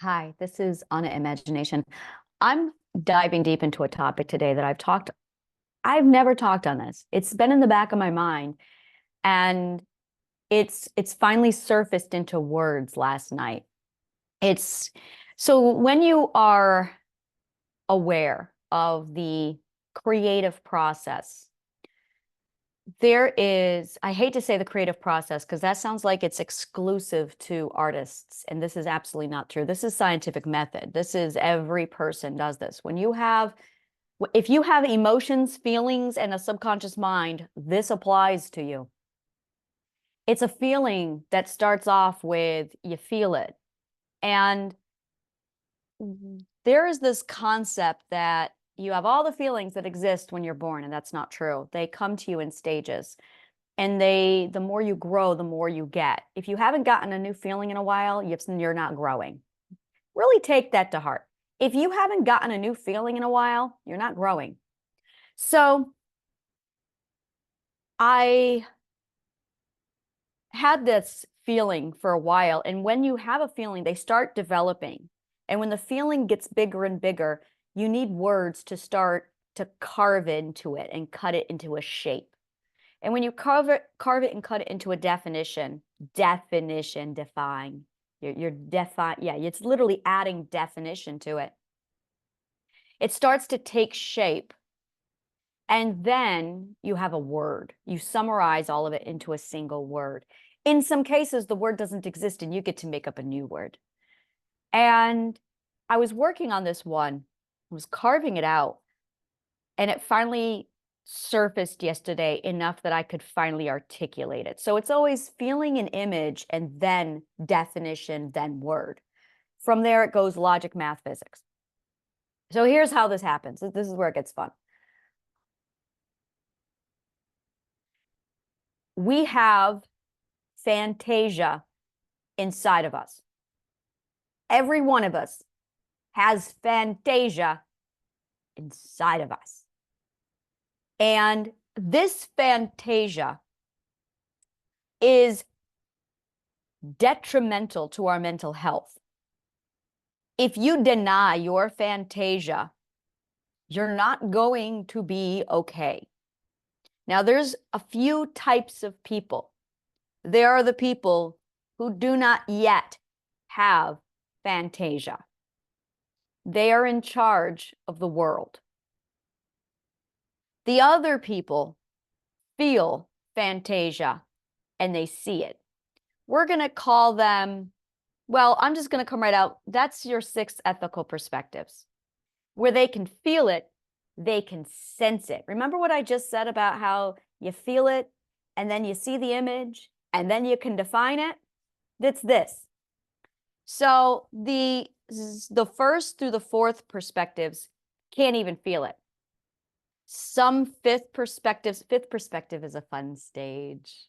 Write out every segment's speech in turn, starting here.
Hi, this is Anna Imagination. I'm diving deep into a topic today that I've never talked on this. It's been in the back of my mind, and it's finally surfaced into words last night. It's so when you are aware of the creative process, I hate to say the creative process because that sounds like it's exclusive to artists, and this is absolutely not true. This is scientific method. This is every person does this. If you have emotions, feelings, and a subconscious mind, this applies to you. It's a feeling that starts off with you feel it. And there is this concept that you have all the feelings that exist when you're born, and that's not true. They come to you in stages. And the more you grow, the more you get. If you haven't gotten a new feeling in a while, you're not growing. Really take that to heart. If you haven't gotten a new feeling in a while, you're not growing. So I had this feeling for a while. And when you have a feeling, they start developing. And when the feeling gets bigger and bigger, you need words to start to carve into it and cut it into a shape. And when you carve it and cut it into a define, yeah, it's literally adding definition to it. It starts to take shape. And then you have a word. You summarize all of it into a single word. In some cases, the word doesn't exist and you get to make up a new word. And I was working on this one, I was carving it out, and it finally surfaced yesterday enough that I could finally articulate it. So it's always feeling an image and then definition, then word. From there, it goes logic, math, physics. So here's how this happens. This is where it gets fun. We have fantasia inside of us. Every one of us has fantasia inside of us. And this fantasia is detrimental to our mental health. If you deny your fantasia, you're not going to be okay. Now, there's a few types of people. There are the people who do not yet have fantasia. They are in charge of the world. The other people feel fantasia and they see it. We're going to call them, well, I'm just going to come right out. That's your 6 ethical perspectives, where they can feel it, they can sense it. Remember what I just said about how you feel it and then you see the image and then you can define it? That's this. So the 1st through the 4th perspectives can't even feel it. Some 5th perspective is a fun stage.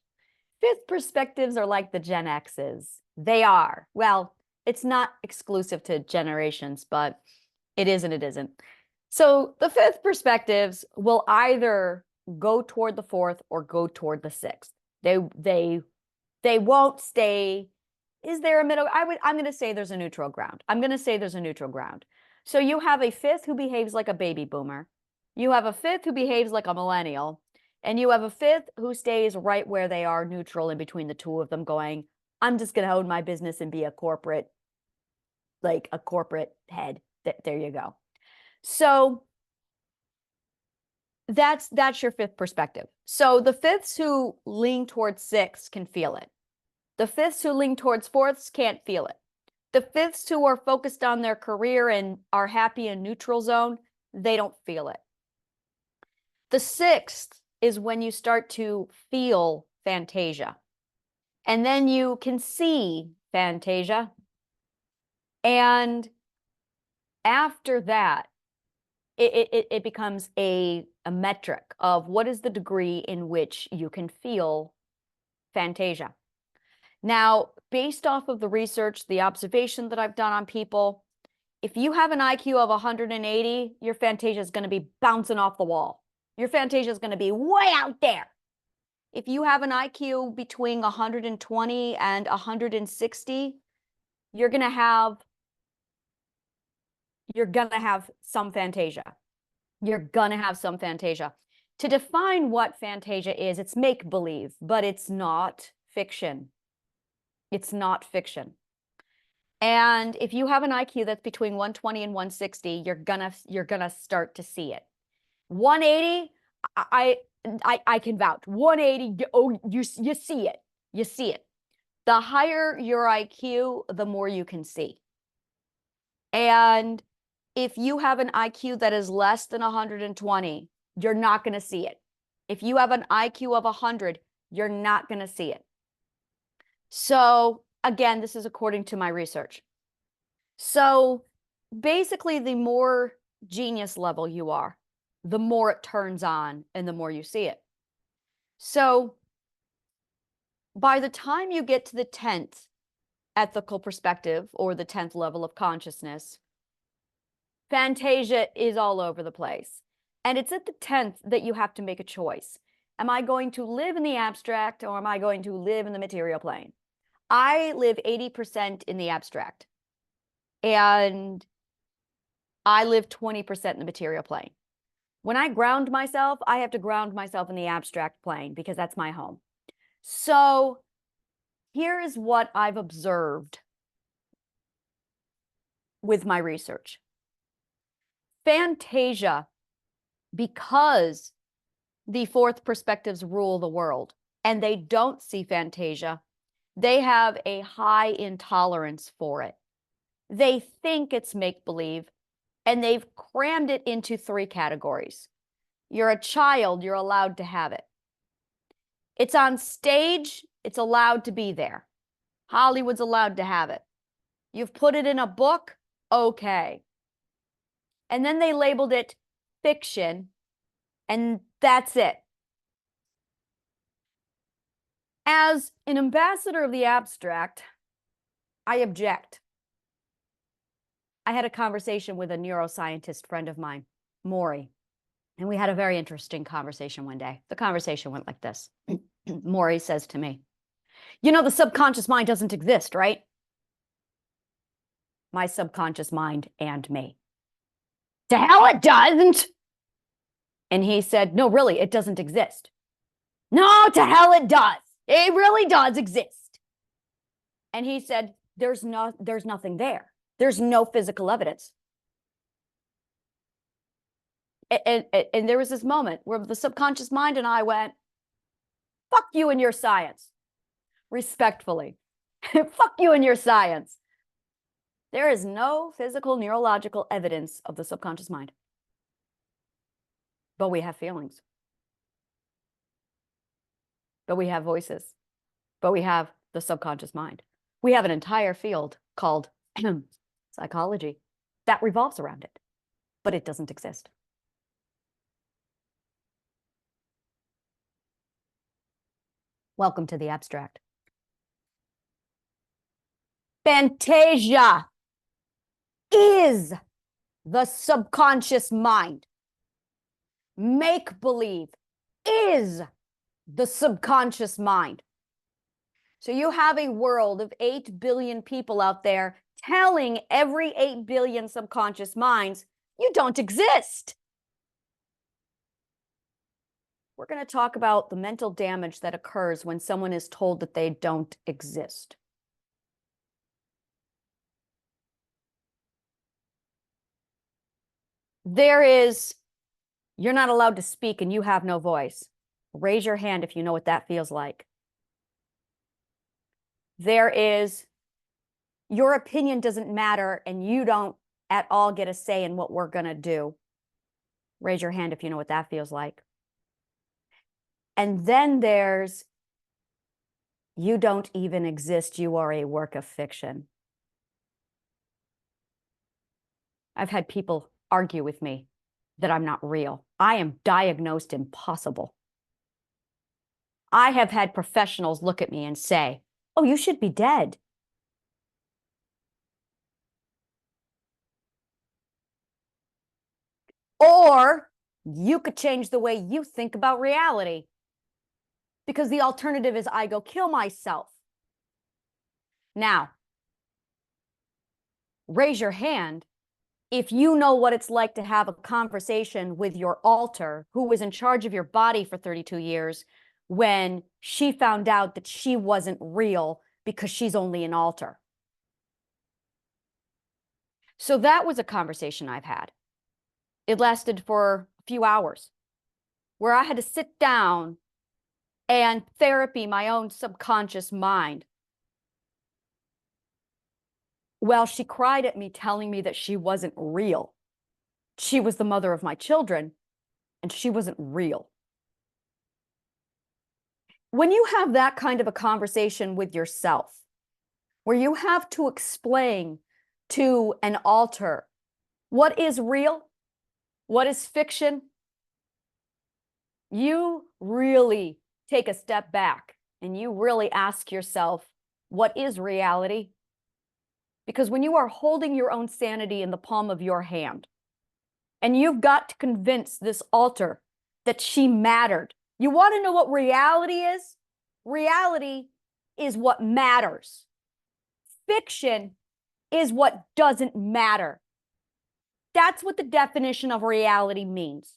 5th perspectives are like the Gen X's. They are. Well, it's not exclusive to generations, but it is and it isn't. So the 5th perspectives will either go toward the 4th or go toward the 6th. They won't stay. Is there a middle? I'm going to say there's a neutral ground. So you have a 5th who behaves like a baby boomer. You have a 5th who behaves like a millennial. And you have a 5th who stays right where they are, neutral in between the two of them, going, I'm just going to own my business and be a corporate head. There you go. So that's your 5th perspective. So the 5ths who lean towards 6 can feel it. The 5ths who lean towards 4ths can't feel it. The 5ths who are focused on their career and are happy in neutral zone, they don't feel it. The 6th is when you start to feel fantasia. And then you can see fantasia. And after that, it becomes a metric of what is the degree in which you can feel fantasia. Now, based off of the research, the observation that I've done on people, if you have an IQ of 180, your fantasia is going to be bouncing off the wall. Your fantasia is going to be way out there. If you have an IQ between 120 and 160, you're going to have you're going to have some fantasia. You're going to have some fantasia. To define what fantasia is, it's make-believe, but it's not fiction. It's not fiction. And if you have an IQ that's between 120 and 160, you're gonna start to see it. 180, I can vouch. 180, oh, you see it. You see it. The higher your IQ, the more you can see. And if you have an IQ that is less than 120, you're not going to see it. If you have an IQ of 100, you're not going to see it. So again, this is according to my research. So basically, the more genius level you are, the more it turns on and the more you see it. So by the time you get to the 10th ethical perspective or the 10th level of consciousness, fantasia is all over the place. And it's at the 10th that you have to make a choice. Am I going to live in the abstract or am I going to live in the material plane? I live 80% in the abstract. And I live 20% in the material plane. When I ground myself, I have to ground myself in the abstract plane because that's my home. So here is what I've observed with my research. Fantasia, because the fourth perspectives rule the world and they don't see fantasia, they have a high intolerance for it. They think it's make-believe, and they've crammed it into 3 categories. You're a child, you're allowed to have it. It's on stage, it's allowed to be there. Hollywood's allowed to have it. You've put it in a book, okay. And then they labeled it fiction, and that's it. As an ambassador of the abstract, I object. I had a conversation with a neuroscientist friend of mine, Maury, and we had a very interesting conversation one day. The conversation went like this. Maury says to me, you know, the subconscious mind doesn't exist, right? My subconscious mind and me. To hell it doesn't. And he said, no, really, it doesn't exist. No, to hell it does. It really does exist. And he said, there's nothing there. There's no physical evidence. And there was this moment where the subconscious mind and I went, fuck you and your science. Respectfully. Fuck you and your science. There is no physical neurological evidence of the subconscious mind. But we have feelings. But we have voices. But we have the subconscious mind. We have an entire field called psychology that revolves around it, but it doesn't exist. Welcome to the abstract. Fantasia is the subconscious mind. Make-believe is the subconscious mind. So you have a world of 8 billion people out there telling every 8 billion subconscious minds, you don't exist. We're going to talk about the mental damage that occurs when someone is told that they don't exist. You're not allowed to speak and you have no voice. Raise your hand if you know what that feels like. There is, your opinion doesn't matter and you don't at all get a say in what we're going to do. Raise your hand if you know what that feels like. And then there's, you don't even exist. You are a work of fiction. I've had people argue with me that I'm not real. I am diagnosed impossible. I have had professionals look at me and say, oh, you should be dead. Or you could change the way you think about reality. Because the alternative is I go kill myself. Now, raise your hand if you know what it's like to have a conversation with your alter, who was in charge of your body for 32 years, when she found out that she wasn't real because she's only an alter. So that was a conversation I've had. It lasted for a few hours, where I had to sit down and therapy my own subconscious mind. Well, she cried at me, telling me that she wasn't real. She was the mother of my children, and she wasn't real. When you have that kind of a conversation with yourself, where you have to explain to an alter what is real, what is fiction, you really take a step back and you really ask yourself, what is reality? Because when you are holding your own sanity in the palm of your hand, and you've got to convince this alter that she mattered, you want to know what reality is? Reality is what matters. Fiction is what doesn't matter. That's what the definition of reality means.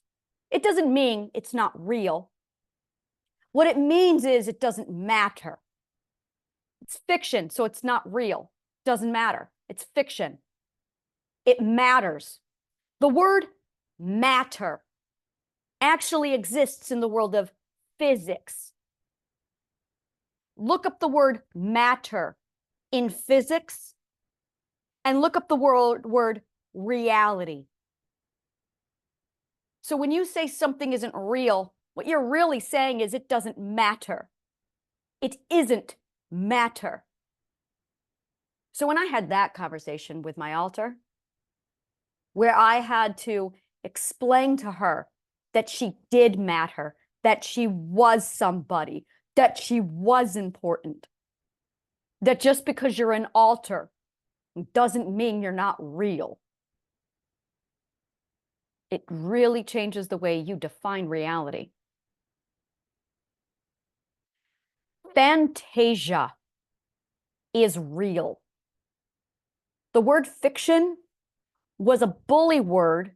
It doesn't mean it's not real. What it means is it doesn't matter. It's fiction, so it's not real. Doesn't matter. It's fiction. It matters. The word matter actually exists in the world of physics. Look up the word matter in physics and look up the word reality. So when you say something isn't real, what you're really saying is it doesn't matter. It isn't matter. So when I had that conversation with my alter, where I had to explain to her that she did matter, that she was somebody, that she was important, that just because you're an alter doesn't mean you're not real. It really changes the way you define reality. Fantasia is real. The word fiction was a bully word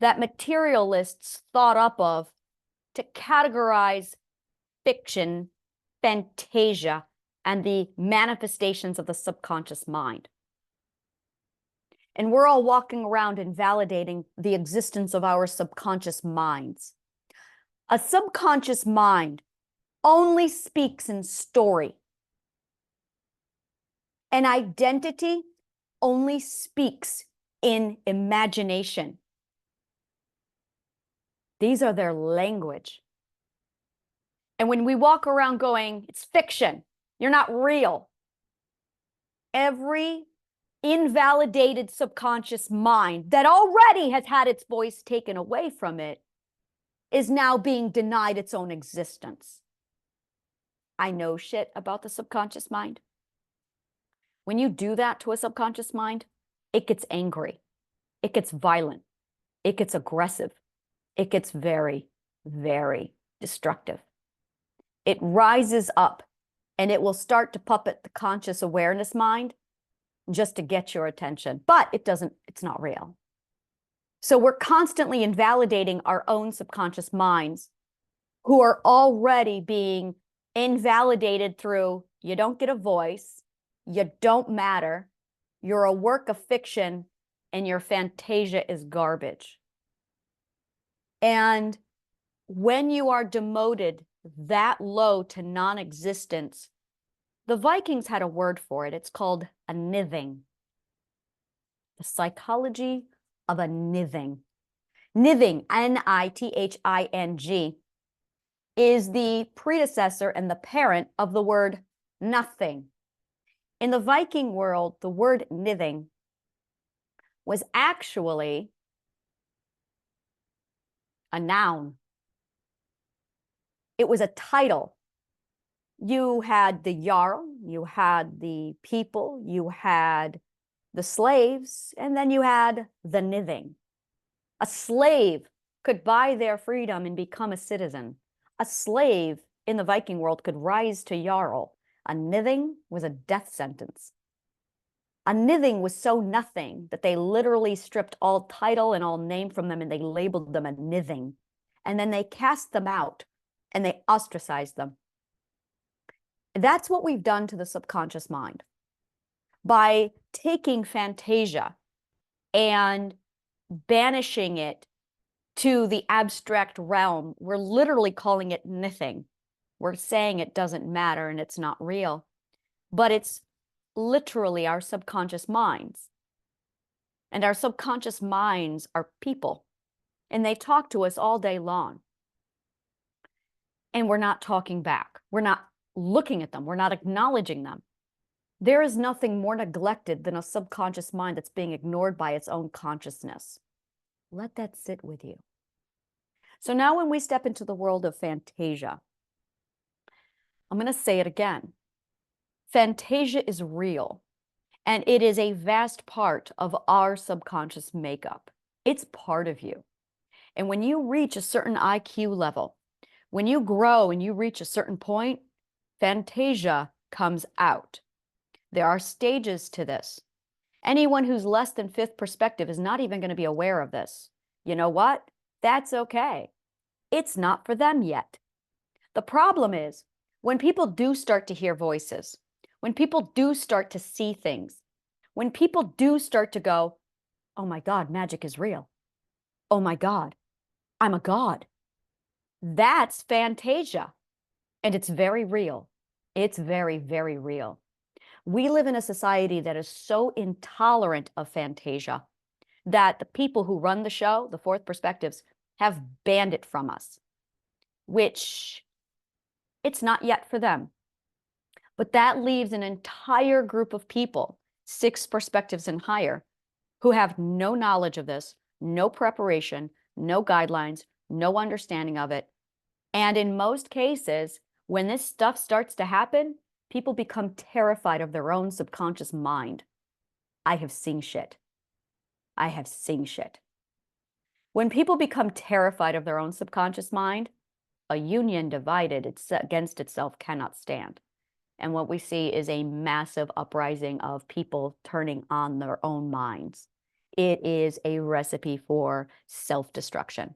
that materialists thought up of to categorize fiction, fantasia, and the manifestations of the subconscious mind. And we're all walking around invalidating the existence of our subconscious minds. A subconscious mind only speaks in story. An identity only speaks in imagination. These are their language. And when we walk around going, it's fiction, you're not real, every invalidated subconscious mind that already has had its voice taken away from it is now being denied its own existence. I know shit about the subconscious mind. When you do that to a subconscious mind, it gets angry, it gets violent, it gets aggressive, it gets very, very destructive. It rises up and it will start to puppet the conscious awareness mind just to get your attention, but it's not real. So we're constantly invalidating our own subconscious minds who are already being invalidated through, you don't get a voice, you don't matter, you're a work of fiction, and your fantasia is garbage. And when you are demoted that low to non-existence, the Vikings had a word for it. It's called a nithing. The psychology of a nithing. Nithing, N-I-T-H-I-N-G, is the predecessor and the parent of the word nothing. In the Viking world, the word nithing was actually a noun. It was a title. You had the jarl, you had the people, you had the slaves, and then you had the nithing. A slave could buy their freedom and become a citizen. A slave in the Viking world could rise to jarl. A nithing was a death sentence. A nithing was so nothing that they literally stripped all title and all name from them and they labeled them a nithing. And then they cast them out and they ostracized them. That's what we've done to the subconscious mind. By taking Fantasia and banishing it to the abstract realm, we're literally calling it nothing. We're saying it doesn't matter and it's not real, but it's literally our subconscious minds. And our subconscious minds are people, and they talk to us all day long. And we're not talking back. We're not looking at them. We're not acknowledging them. There is nothing more neglected than a subconscious mind that's being ignored by its own consciousness. Let that sit with you. So now when we step into the world of Fantasia, I'm going to say it again. Fantasia is real, and it is a vast part of our subconscious makeup. It's part of you. And when you reach a certain IQ level, when you grow and you reach a certain point, Fantasia comes out. There are stages to this. Anyone who's less than fifth perspective is not even going to be aware of this. You know what? That's okay. It's not for them yet. The problem is when people do start to hear voices, when people do start to see things, when people do start to go, oh my God, magic is real. Oh my God, I'm a god. That's Fantasia. And it's very real. It's very, very real. We live in a society that is so intolerant of Fantasia that the people who run the show, the Fourth Perspectives, have banned it from us, which it's not yet for them. But that leaves an entire group of people, 6 perspectives and higher, who have no knowledge of this, no preparation, no guidelines, no understanding of it. And in most cases, when this stuff starts to happen, people become terrified of their own subconscious mind. I have seen shit. I have seen shit. When people become terrified of their own subconscious mind, a union divided against itself cannot stand. And what we see is a massive uprising of people turning on their own minds. It is a recipe for self-destruction.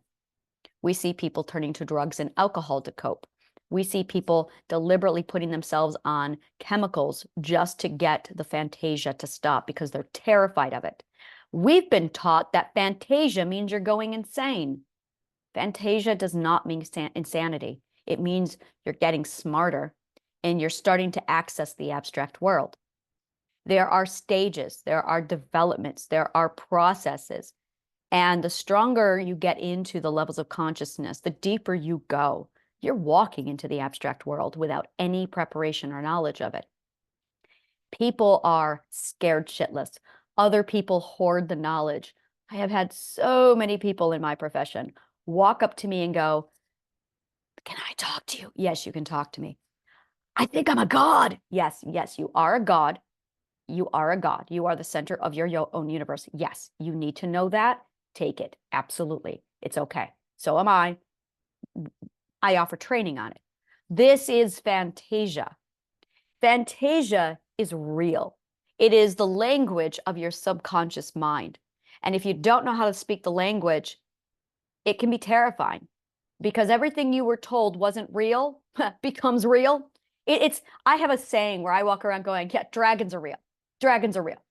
We see people turning to drugs and alcohol to cope. We see people deliberately putting themselves on chemicals just to get the Fantasia to stop because they're terrified of it. We've been taught that Fantasia means you're going insane. Fantasia does not mean insanity. It means you're getting smarter and you're starting to access the abstract world. There are stages, there are developments, there are processes. And the stronger you get into the levels of consciousness, the deeper you go. You're walking into the abstract world without any preparation or knowledge of it. People are scared shitless. Other people hoard the knowledge. I have had so many people in my profession walk up to me and go, can I talk to you? Yes, you can talk to me. I think I'm a god. Yes, yes, you are a god. You are a god. You are the center of your own universe. Yes, you need to know that. Take it. Absolutely. It's okay. So am I. I offer training on it. This is Fantasia. Fantasia is real. It is the language of your subconscious mind. And if you don't know how to speak the language, it can be terrifying because everything you were told wasn't real becomes real. I have a saying where I walk around going, yeah, dragons are real. Dragons are real.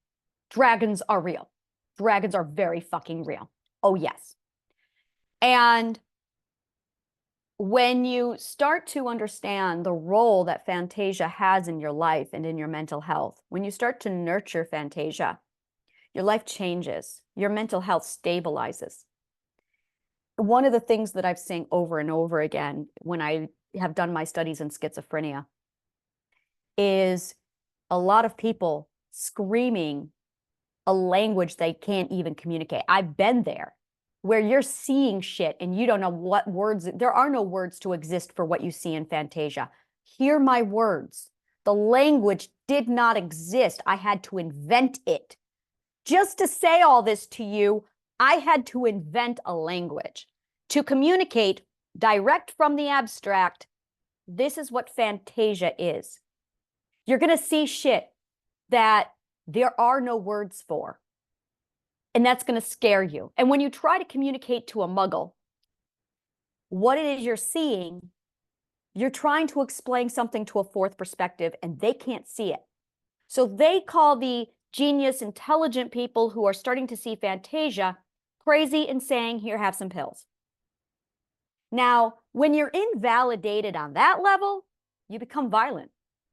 Dragons are real. Dragons are very fucking real. Oh, yes. And when you start to understand the role that Fantasia has in your life and in your mental health, when you start to nurture Fantasia, your life changes. Your mental health stabilizes. One of the things that I've seen over and over again when I have done my studies in schizophrenia is a lot of people screaming a language they can't even communicate. I've been there where you're seeing shit and you don't know what words, there are no words to exist for what you see in Fantasia. Hear my words. The language did not exist. I had to invent it. Just to say all this to you, I had to invent a language to communicate direct from the abstract. This is what Fantasia is. You're going to see shit that there are no words for. And that's going to scare you. And when you try to communicate to a muggle what it is you're seeing, you're trying to explain something to a fourth perspective and they can't see it. So they call the genius, intelligent people who are starting to see Fantasia crazy and saying, here, have some pills. Now, when you're invalidated on that level, you become violent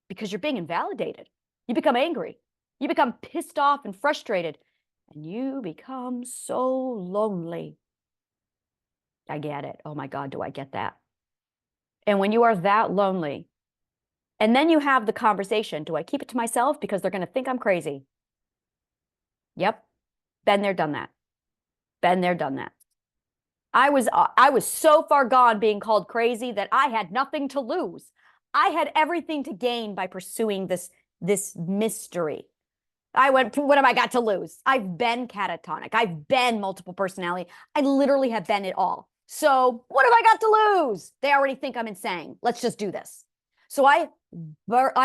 because you're being invalidated. You become angry. You become pissed off and frustrated, and you become so lonely. I get it. Oh my God, do I get that? And when you are that lonely, and then you have the conversation, do I keep it to myself because they're going to think I'm crazy? Yep. Been there, done that. Been there, done that. I was so far gone being called crazy that I had nothing to lose. I had everything to gain by pursuing this mystery. I went, what have I got to lose? I've been catatonic. I've been multiple personality. I literally have been it all. So what have I got to lose? They already think I'm insane. Let's just do this. So I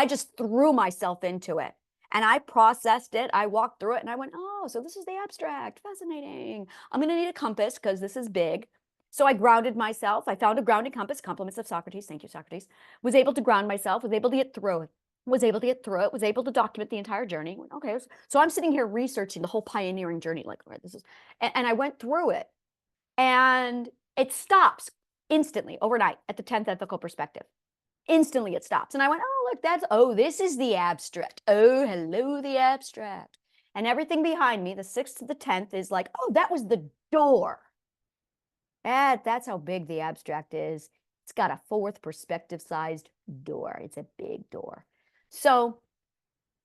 just threw myself into it and I processed it. I walked through it and I went, oh, so this is the abstract. Fascinating. I'm going to need a compass because this is big. So I grounded myself. I found a grounding compass, compliments of Socrates. Thank you, Socrates. Was able to ground myself, was able to get through it. Was able to get through it, was able to document the entire journey. Went, okay, so I'm sitting here researching the whole pioneering journey, like, all right, this is, and I went through it, and it stops instantly overnight at the 10th ethical perspective. Instantly it stops. And I went, oh, look, this is the abstract. Oh, hello, the abstract. And everything behind me, the 6th to the 10th, is like, oh, that was the door. That's how big the abstract is. It's got a 4th perspective sized door. It's a big door. So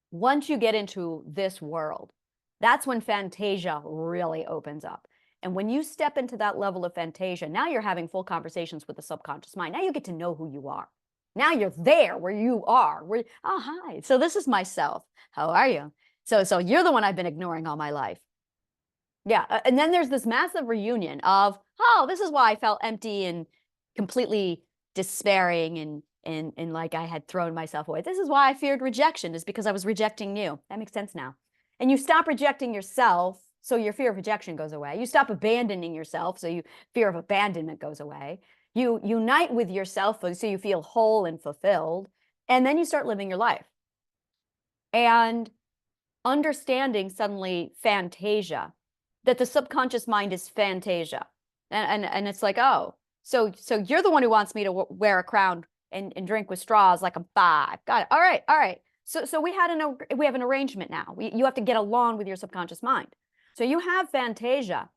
once you get into this world, that's when Fantasia really opens up. And when you step into that level of Fantasia, now you're having full conversations with the subconscious mind. Now you get to know who you are. Now you're there where you are. Oh, hi. So this is myself. How are you? So you're the one I've been ignoring all my life. Yeah. And then there's this massive reunion of, oh, this is why I felt empty and completely despairing and like I had thrown myself away. This is why I feared rejection, is because I was rejecting you. That makes sense now. And you stop rejecting yourself, so your fear of rejection goes away. You stop abandoning yourself, so your fear of abandonment goes away. You unite with yourself, so you feel whole and fulfilled. And then you start living your life. And understanding suddenly Fantasia, that the subconscious mind is Fantasia. And it's like, oh, so you're the one who wants me to wear a crown and drink with straws like I'm 5. Got it. All right. So we have an arrangement now. You have to get along with your subconscious mind. So you have Fantasia,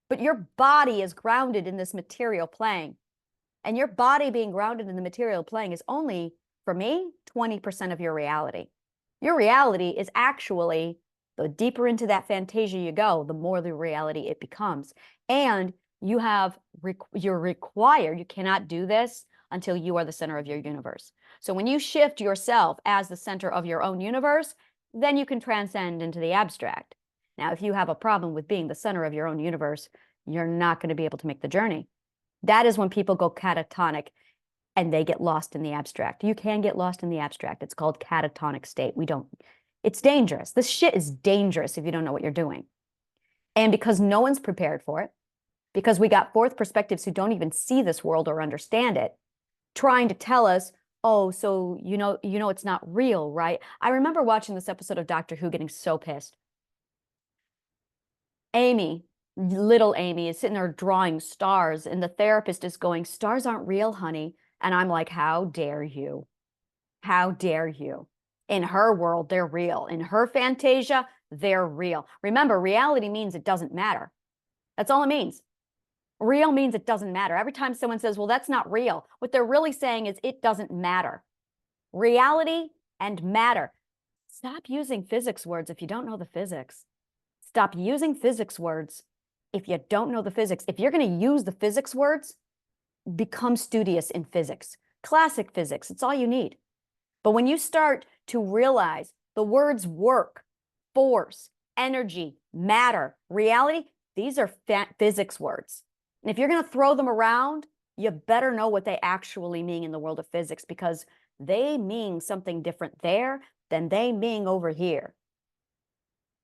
but your body is grounded in this material plane. And your body being grounded in the material plane is only, for me, 20% of your reality. Your reality is actually, the deeper into that Fantasia you go, the more the reality it becomes. And you're required, you cannot do this until you are the center of your universe. So when you shift yourself as the center of your own universe, then you can transcend into the abstract. Now, if you have a problem with being the center of your own universe, you're not going to be able to make the journey. That is when people go catatonic and they get lost in the abstract. You can get lost in the abstract. It's called catatonic state. It's dangerous. This shit is dangerous if you don't know what you're doing. And because no one's prepared for it, because we got 4th perspectives who don't even see this world or understand it, trying to tell us, oh, so you know it's not real, right? I remember watching this episode of Doctor Who getting so pissed. Amy, little Amy, is sitting there drawing stars, and the therapist is going, stars aren't real, honey. And I'm like, how dare you? How dare you? In her world, they're real. In her Fantasia, they're real. Remember, reality means it doesn't matter. That's all it means. Real means it doesn't matter. Every time someone says, well, that's not real, what they're really saying is it doesn't matter. Reality and matter. Stop using physics words if you don't know the physics. Stop using physics words if you don't know the physics. If you're going to use the physics words, become studious in physics. Classic physics, it's all you need. But when you start to realize the words work, force, energy, matter, reality, these are physics words. And if you're going to throw them around, you better know what they actually mean in the world of physics, because they mean something different there than they mean over here.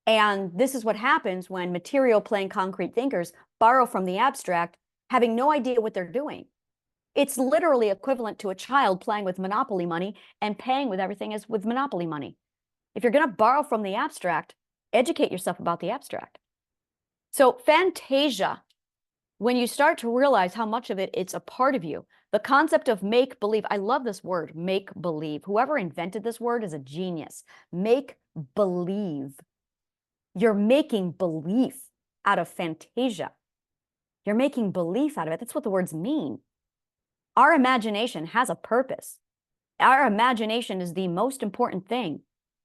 And this is what happens when material playing concrete thinkers borrow from the abstract, having no idea what they're doing. It's literally equivalent to a child playing with Monopoly money and paying with everything as with Monopoly money. If you're going to borrow from the abstract, educate yourself about the abstract. So fantasia, when you start to realize how much of it's a part of you, the concept of make believe, I love this word, make believe. Whoever invented this word is a genius. Make believe. You're making belief out of fantasia. You're making belief out of it. That's what the words mean. Our imagination has a purpose. Our imagination is the most important thing.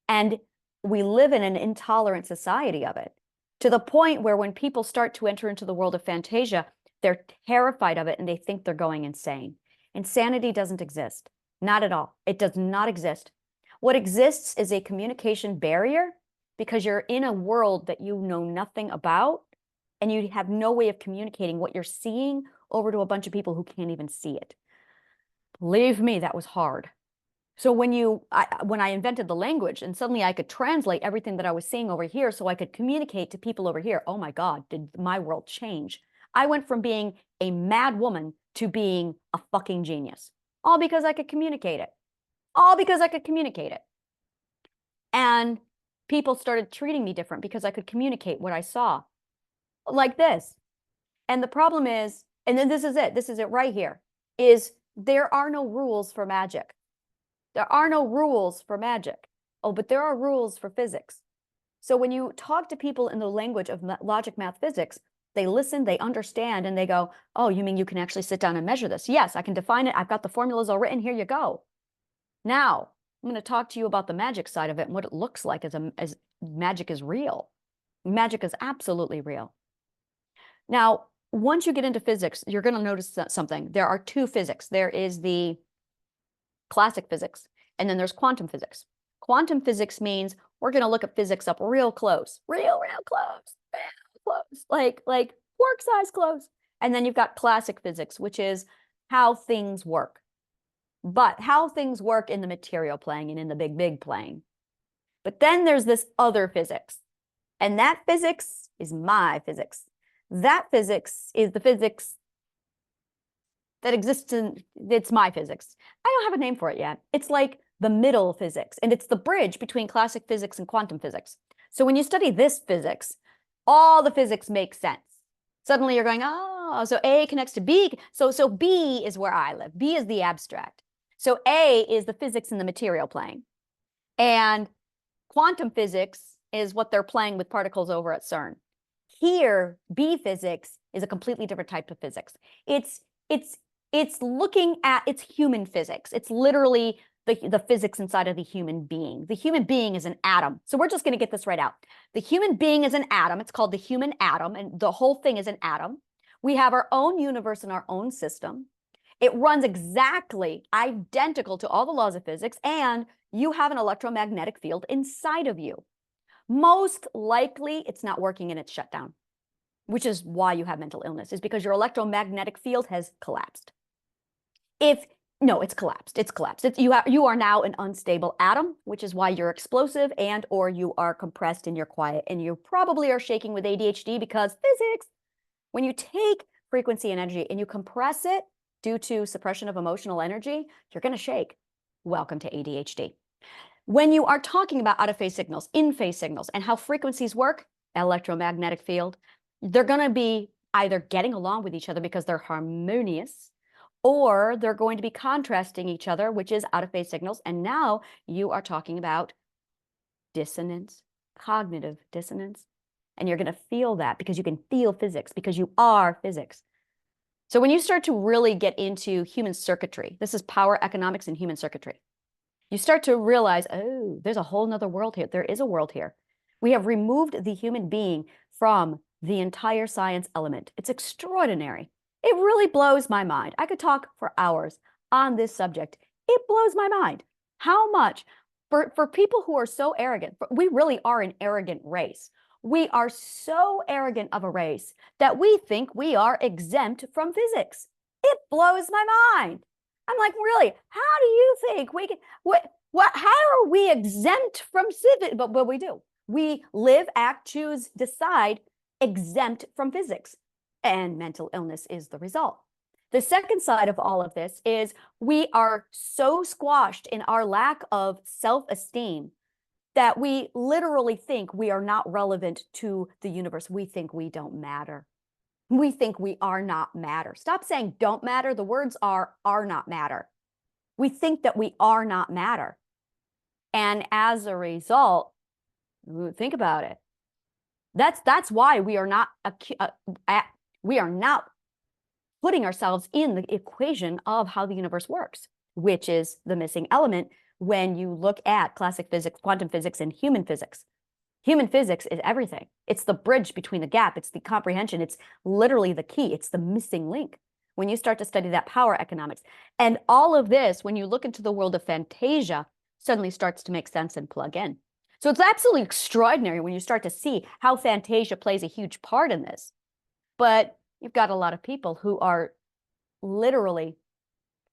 And we live in an intolerant society of it, to the point where when people start to enter into the world of fantasia, they're terrified of it and they think they're going insane. Insanity doesn't exist. Not at all. It does not exist. What exists is a communication barrier because you're in a world that you know nothing about and you have no way of communicating what you're seeing over to a bunch of people who can't even see it. Believe me, that was hard. So when I invented the language and suddenly I could translate everything that I was seeing over here so I could communicate to people over here, oh my God, did my world change? I went from being a mad woman to being a fucking genius, all because I could communicate it. All because I could communicate it. And people started treating me different because I could communicate what I saw like this. And the problem is, and then this is it right here, is there are no rules for magic. There are no rules for magic. Oh, but there are rules for physics. So when you talk to people in the language of logic, math, physics, they listen, they understand, and they go, oh, you mean you can actually sit down and measure this? Yes, I can define it. I've got the formulas all written. Here you go. Now, I'm going to talk to you about the magic side of it and what it looks like as magic is real. Magic is absolutely real. Now, once you get into physics, you're going to notice something. There are two physics. There is the classic physics, and then there's quantum physics. Quantum physics means we're going to look at physics up real close, real close, like quark size close. And then you've got classic physics, which is how things work. But how things work in the material plane and in the big plane. But then there's this other physics, and that physics is my physics. That physics is the physics that exists it's my physics. I don't have a name for it yet. It's like the middle physics, and it's the bridge between classic physics and quantum physics. So when you study this physics, all the physics make sense. Suddenly you're going, oh, so A connects to B. So B is where I live. B is the abstract. So A is the physics in the material plane. And quantum physics is what they're playing with particles over at CERN. Here, B physics is a completely different type of physics. It's looking at, it's human physics. It's literally the physics inside of the human being. The human being is an atom. So we're just going to get this right out. The human being is an atom. It's called the human atom, and the whole thing is an atom. We have our own universe and our own system. It runs exactly identical to all the laws of physics, and you have an electromagnetic field inside of you. Most likely, it's not working and it's shut down, which is why you have mental illness, is because your electromagnetic field has collapsed. No, it's collapsed. It's collapsed. You are now an unstable atom, which is why you're explosive and or you are compressed and you're quiet, and you probably are shaking with ADHD because physics. When you take frequency and energy and you compress it due to suppression of emotional energy, you're going to shake. Welcome to ADHD. When you are talking about out-of-phase signals, in-phase signals, and how frequencies work, electromagnetic field, they're going to be either getting along with each other because they're harmonious, or they're going to be contrasting each other, which is out-of-phase signals. And now you are talking about dissonance, cognitive dissonance. And you're going to feel that because you can feel physics, because you are physics. So when you start to really get into human circuitry, this is power economics and human circuitry, you start to realize, oh, there's a whole nother world here. There is a world here. We have removed the human being from the entire science element. It's extraordinary. It really blows my mind. I could talk for hours on this subject. It blows my mind. How much for people who are so arrogant, we really are an arrogant race. We are so arrogant of a race that we think we are exempt from physics. It blows my mind. I'm like, really? How do you think we can, how are we exempt from physics? But we do. We live, act, choose, decide, exempt from physics. And mental illness is the result. The second side of all of this is we are so squashed in our lack of self-esteem that we literally think we are not relevant to the universe. We think we don't matter. We think we are not matter. Stop saying don't matter. The words are not matter. We think that we are not matter. And as a result, think about it. That's why we are not putting ourselves in the equation of how the universe works, which is the missing element when you look at classic physics, quantum physics, and human physics. Human physics is everything. It's the bridge between the gap. It's the comprehension. It's literally the key. It's the missing link when you start to study that power economics. And all of this, when you look into the world of Fantasia, suddenly starts to make sense and plug in. So it's absolutely extraordinary when you start to see how Fantasia plays a huge part in this. But you've got a lot of people who are literally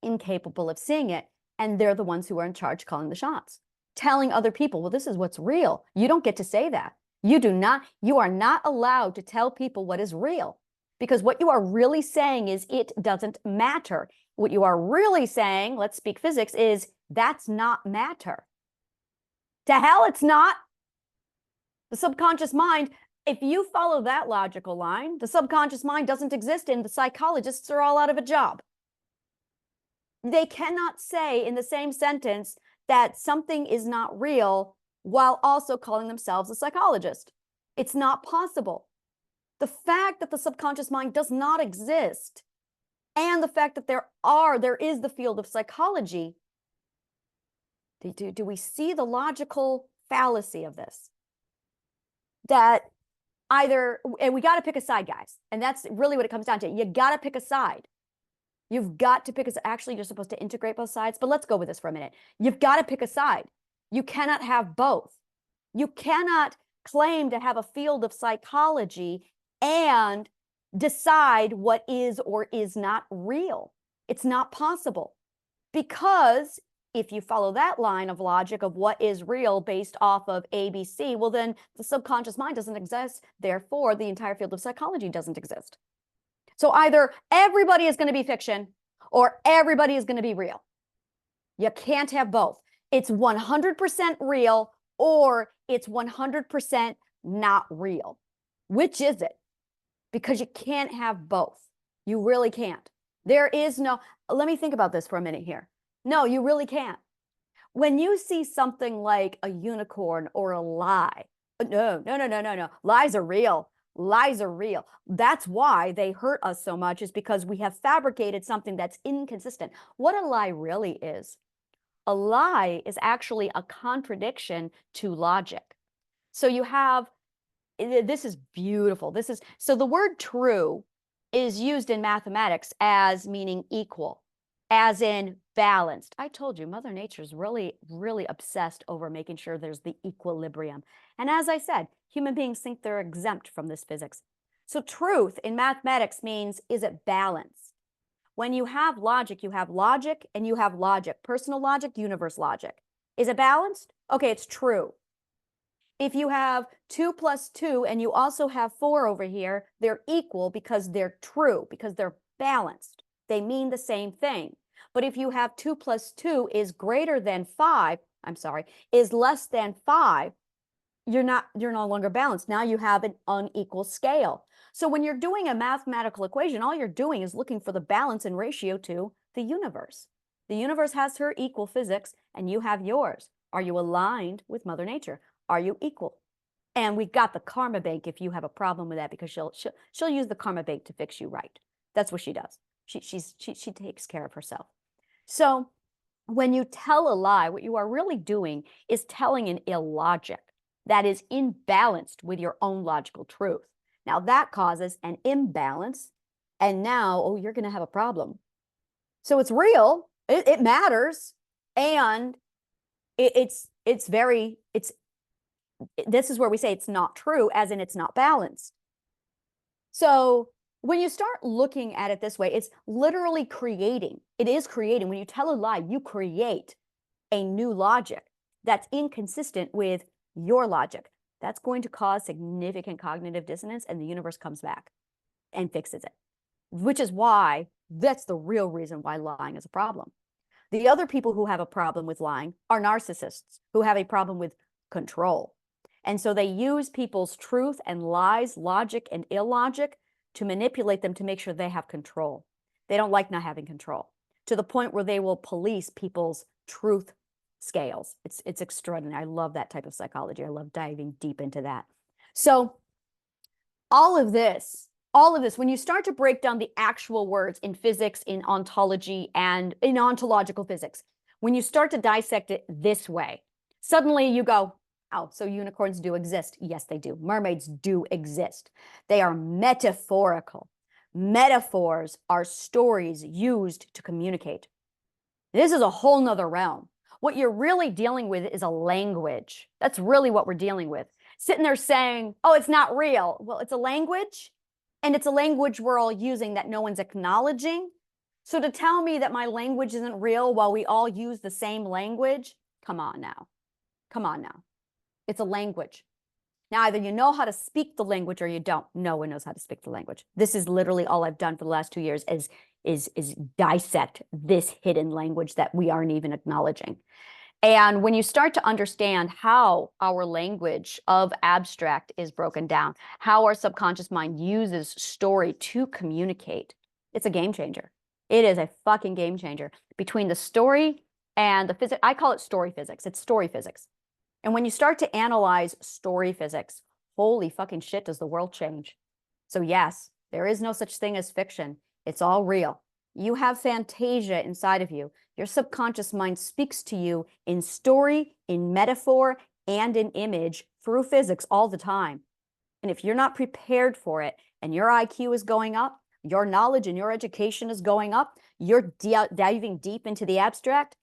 incapable of seeing it, and they're the ones who are in charge calling the shots, telling other people, well, this is what's real. You don't get to say that. You are not allowed to tell people what is real, because what you are really saying is it doesn't matter. What you are really saying, let's speak physics, is that's not matter. To hell, it's not. The subconscious mind, if you follow that logical line, the subconscious mind doesn't exist and the psychologists are all out of a job. They cannot say in the same sentence that something is not real while also calling themselves a psychologist. It's not possible. The fact that the subconscious mind does not exist and the fact that there is the field of psychology, do we see the logical fallacy of this? That either, and we got to pick a side, guys. And that's really what it comes down to. You got to pick a side. You've got to pick actually, you're supposed to integrate both sides, but let's go with this for a minute. You've got to pick a side. You cannot have both. You cannot claim to have a field of psychology and decide what is or is not real. It's not possible, because if you follow that line of logic of what is real based off of ABC, well, then the subconscious mind doesn't exist. Therefore, the entire field of psychology doesn't exist. So either everybody is going to be fiction or everybody is going to be real. You can't have both. It's 100% real or it's 100% not real. Which is it? Because you can't have both. You really can't. There is no, let me think about this for a minute here. No, you really can't. When you see something like a unicorn or a lie, no. Lies are real. Lies are real. That's why they hurt us so much, is because we have fabricated something that's inconsistent. What a lie really is. A lie is actually a contradiction to logic. So you have, this is beautiful. So the word true is used in mathematics as meaning equal, as in balanced. I told you, Mother Nature is really, really obsessed over making sure there's the equilibrium. And as I said, human beings think they're exempt from this physics. So truth in mathematics means, is it balanced? When you have logic and you have logic, personal logic, universe logic. Is it balanced? Okay, it's true. If you have 2 plus 2 and you also have 4 over here, they're equal because they're true, because they're balanced. They mean the same thing. But if you have 2 plus 2 is greater than 5, is less than 5, you're no longer balanced. Now you have an unequal scale. So when you're doing a mathematical equation, all you're doing is looking for the balance and ratio to the universe. The universe has her equal physics and you have yours. Are you aligned with Mother Nature? Are you equal? And we've got the karma bank if you have a problem with that, because she'll use the karma bank to fix you right. That's what she does. She takes care of herself. So when you tell a lie, what you are really doing is telling an illogic that is imbalanced with your own logical truth. Now that causes an imbalance, and now, you're going to have a problem. So it's real, it matters, and this is where we say it's not true, as in it's not balanced. So when you start looking at it this way, it's literally creating. It is creating. When you tell a lie, you create a new logic that's inconsistent with your logic. That's going to cause significant cognitive dissonance, and the universe comes back and fixes it, which is why that's the real reason why lying is a problem. The other people who have a problem with lying are narcissists who have a problem with control. And so they use people's truth and lies, logic and illogic, to manipulate them to make sure they have control. They don't like not having control, to the point where they will police people's truth scales. It's extraordinary. I love that type of psychology. I love diving deep into that. So all of this, when you start to break down the actual words in physics, in ontology, and in ontological physics, when you start to dissect it this way, suddenly you go, oh, so unicorns do exist. Yes, they do. Mermaids do exist. They are metaphorical. Metaphors are stories used to communicate. This is a whole nother realm. What you're really dealing with is a language. That's really what we're dealing with. Sitting there saying, oh, it's not real. Well, it's a language, and it's a language we're all using that no one's acknowledging. So to tell me that my language isn't real while we all use the same language, come on now. Come on now. It's a language. Now, either you know how to speak the language or you don't. No one knows how to speak the language. This is literally all I've done for the last 2 years is dissect this hidden language that we aren't even acknowledging. And when you start to understand how our language of abstract is broken down, how our subconscious mind uses story to communicate, it's a game changer. It is a fucking game changer. Between the story and the physics, I call it story physics. It's story physics. And when you start to analyze story physics, holy fucking shit, does the world change. So yes, there is no such thing as fiction. It's all real. You have fantasia inside of you. Your subconscious mind speaks to you in story, in metaphor, and in image through physics all the time. And if you're not prepared for it, and your IQ is going up, your knowledge and your education is going up, you're diving deep into the abstract,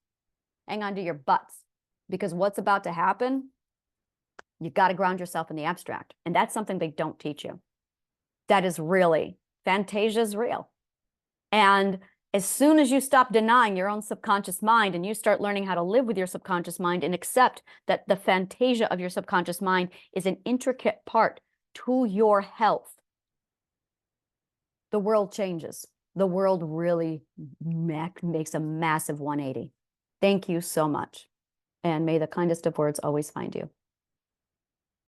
hang on to your butts. Because what's about to happen, you've got to ground yourself in the abstract. And that's something they don't teach you. That is really, fantasia is real. And as soon as you stop denying your own subconscious mind and you start learning how to live with your subconscious mind and accept that the fantasia of your subconscious mind is an intricate part to your health, the world changes. The world really makes a massive 180. Thank you so much. And may the kindest of words always find you.